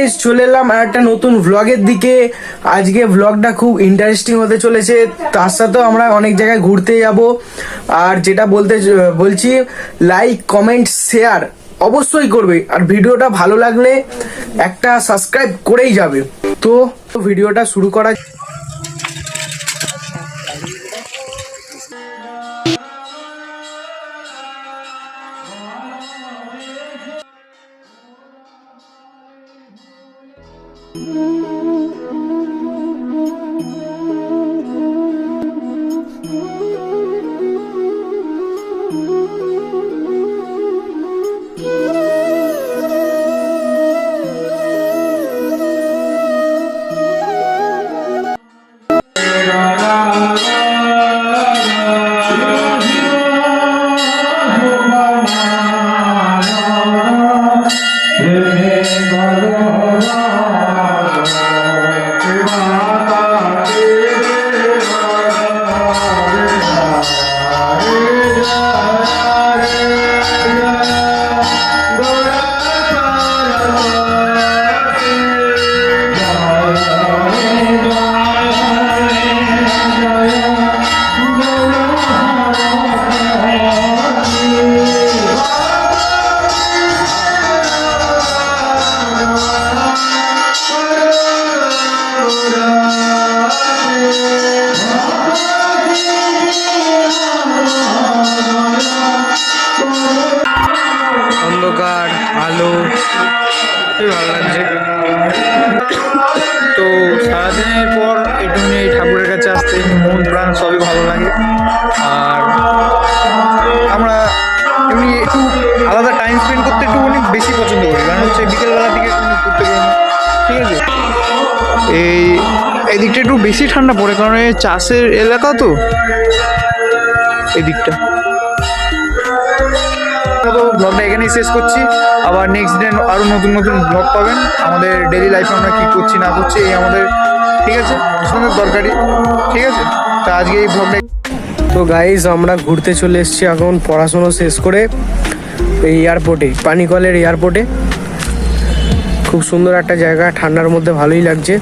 Guys, চলে এলাম আর একটা নতুন ভ্লগের দিকে। আজকে ভ্লগটা খুব ইন্টারেস্টিং হতে চলেছে, তার সাথেও আমরা অনেক জায়গায় ঘুরতে যাব। আর যেটা বলছি, লাইক কমেন্ট শেয়ার অবশ্যই করবে, আর ভিডিওটা ভালো লাগলে একটা সাবস্ক্রাইব করেই যাবে। তো ভিডিওটা শুরু করা। অন্ধকার আলো ভালো লাগছে। তো সারাদিনের পর একটুখানি এই ঠাকুরের কাছে আসতে মন প্রাণ সবই ভালো লাগে। আর আমরা এমনি একটু আলাদা টাইম স্পেন্ড করতে একটু অনেক বেশি পছন্দ করি, কারণ হচ্ছে বিকেলবেলা দিকে ঘুরতে পারি না, ঠিক আছে। এই দিকটা একটু বেশি ঠান্ডা পড়ে, কারণ এই চাষের এলাকা তো এই দিকটা। তো ব্লগটা এখানেই শেষ করছি, আবার নেক্সট ডে আরও নতুন নতুন ব্লগ পাবেন। আমাদের ডেলি লাইফে আমরা কী করছি না করছি এই আমাদের, ঠিক আছে, সুন্দর দরকারি, ঠিক আছে। তো আজকে এই ব্লগটা। তো গাইজ, আমরা ঘুরতে চলে এসেছি এখন পড়াশুনো শেষ করে এই এয়ারপোর্টে, পানিকলের এয়ারপোর্টে। খুব সুন্দর একটা জায়গা, ঠান্ডার মধ্যে ভালোই লাগছে।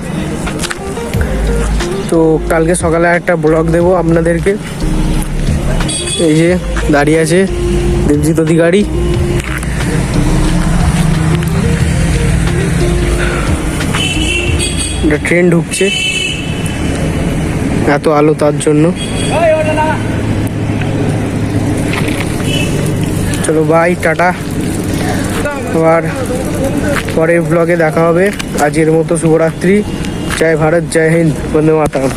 তো কালকে সকালে একটা ব্লগ দেবো আপনাদেরকে। এই যে দাঁড়িয়ে আছে দেবজিৎ অধিকারী। ট্রেন ঢুকছে, এত আলো তার জন্য। চলো বাই, টাটা। আবার পরের ব্লগে দেখা হবে। আজকের মতো শুভরাত্রি। জয় ভারত, জয় হিন্দ, বন্দে মাতরম।